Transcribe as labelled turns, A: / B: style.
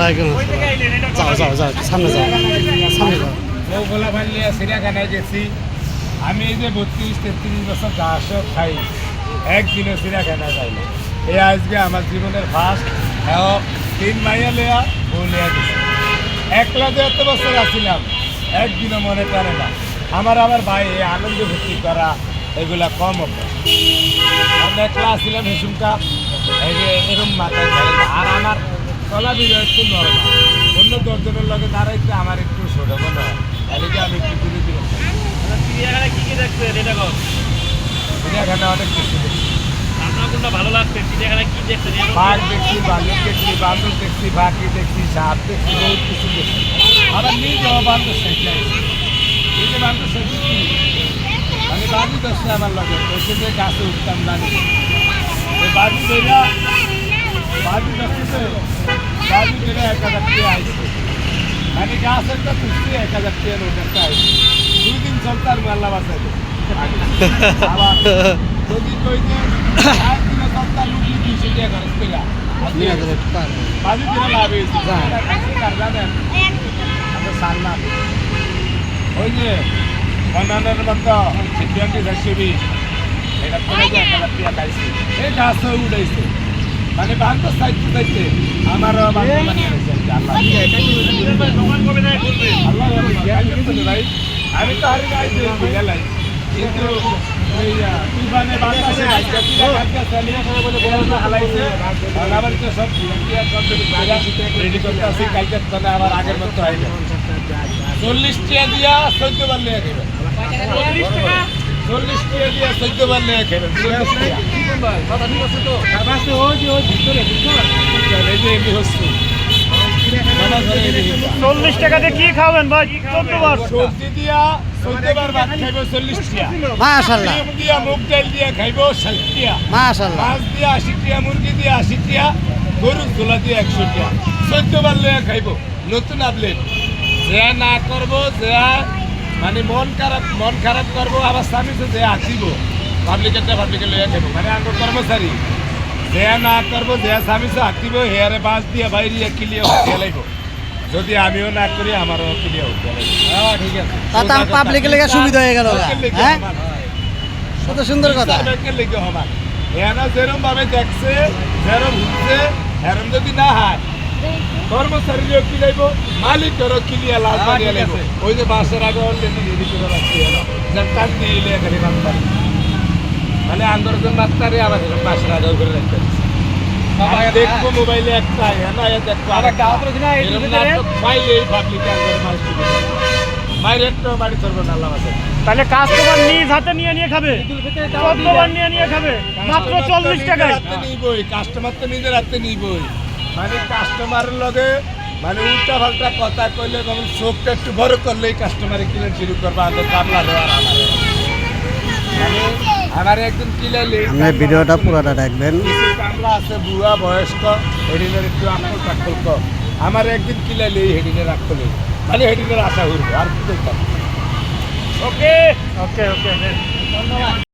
A: ওয়ালাইকুম যাও যাও যাও সামনে যাও সামনে যাও
B: বউগুলা ভাল্লিয়া চিড়িয়াখানায় গেছি আমি এই যে 32-33 বছর ঘাস খাই একদিনও চিড়িয়াখানায় যাই না এই আজকে আমার জীবনের ফার্স্ট 3 মাইয়া লেয়া বউ লেয়া গেছি একলা যে এত বছর আসছিলাম একদিনও মনে করে না আমার ভাই এই আনন্দ ভর্তি করা এগুলা কম অভ্যাস আমরা একলা আসছিলাম হিসুমকা এই যে এরম মাথায় ধরে না আর আমার চলা বিজয় একটু নরমাল অন্য 10 জনের লগে দাঁড়াইতে আমার একটু ছোট মনে হয় এদিকে আমি একটু দূরে দূরে
C: চিড়িয়াখানায় কি দেখছেন এটা কম
B: চিড়িয়াখানা অনেক কিছু দেখছি
C: আপনার কোনটা ভালো লাগছে চিড়িয়াখানায় কি দেখছেন
B: বাঘ দেখছি ভাল্লুক দেখছি বান্দর দেখছি বাঘি দেখছি সাপ দেখছি বহুত কিছু দেখছি আবার নিজেও বান্দর শেখে এই যে বান্দর শেখি কি মানে বাজি দশটা আমার লগে ওইখান থেকে গাছে উঠতাম না বাজি বেরা বাজি দশতে বাজি বেরা 1000 টাকা আইছে মানে গাছ একটা তুলছি 1000 টাকা নোট একটা আইছে 2 দিন চলতার মেলা বাসায় আবার যদি কই যে আর দিন চলতার লুকি 200 টাকা খরচ কইরা বাজি বেরা লাভ হয়েছে কার জানেন আমরা সালমান ওই যে অন্যান্যের মতো সিদ্ধান্তি যাচ্ছি এটা করে যে 1000 টাকা খাইছি এই গাছ উড়াইছে মানে বান্ধব চাইতে চাইতে আমারও বান্ধব বানিয়ে রয়েছে ভাই আমি তো হারি গাইছি গেলাই কিন্তু তুফানে বাতাসে হালাইছে আবার তো সব রেডি করতে আসি কালকে তাহলে আবার আগের মতো হয় 40 টাকা দিয়া 14 বার নিয়ে খেবে 40 টাকা দিয়া 14 বার নিয়ে খেবে
C: 40 টাকাতে কি খাবেন ভাই 14 বার
B: সবজি দিয়া 14 বার ভাত খাইবো 40 টাকা
A: মাশাআল্লাহ
B: ডিম দিয়া মুগ ডাল দিয়া খাইবো 60 টাকা
A: মাশাআল্লাহ
B: মাছ দিয়া 80 টাকা মুরগি দিয়া 80 টাকা গরুর ঝোলা দিয়া 100 টাকা 14 বার লইয়া খাইবো নতুন আপডেট যে না করবো যে মানে মন খারাপ করবো আবার স্বামী যে আসিব পাবলিকের লইয়া খাইবো মানে আমার কর্মচারী যে না করবো যে স্বামী হাঁকিব হেয়ারে বাঁশ দিয়ে বাইরে কিলিয়ে উঠিয়ে লাগবো যদি আমিও না করি আমারও কিলিয়ে উঠিয়ে লাগবো ঠিক আছে
A: তাতে পাবলিকের লেগে সুবিধা হয়ে গেল হ্যাঁ কত সুন্দর কথা
B: লেগে আমার এনা যেরম ভাবে দেখছে যেরম হচ্ছে এরম যদি না হয় কর্মচারীও কিলাইব মালিকেরও কিলিয়া লাভ বানিয়ে লাগব ওই যে বাসের আগে অলরেডি রেডি করে রাখছি টান দিয়ে এলে এখানে বাঁচতারি মানে আন্দোলন বাঁচতারি আবার বাসের আগে করে রাখতে দেখবো মোবাইলে একটা দেখবো মায়ের বাড়ি চলবো না আল্লাহ আছে
C: তাহলে কাস্টমার নিজ হাতে নিয়ে খাবে 14 বার নিয়ে খাবে মাত্র 40 টাকায়
B: নিবই কাস্টমার তো নিজের হাতে নিবই মানে কাস্টমারের লগে মানে উল্টা পাল্টা কথা কইলে যেমন চোখটা একটু বড় করলেই কাস্টমারে কিনে শুরু করবো আমাদের কামলা দেওয়ার আমার একদিন কিলাইলে
A: ভিডিওটা পুরোটা দেখবেন
B: কামলা আছে বুড়া বয়স্ক হেডিনের একটু আকল টাকল কম আমার একদিন কিলাইলে হেডিনের আকল খালি হেডিনের আশা করবো আর কি করতাম
C: ওকে ওকে ওকে ধন্যবাদ।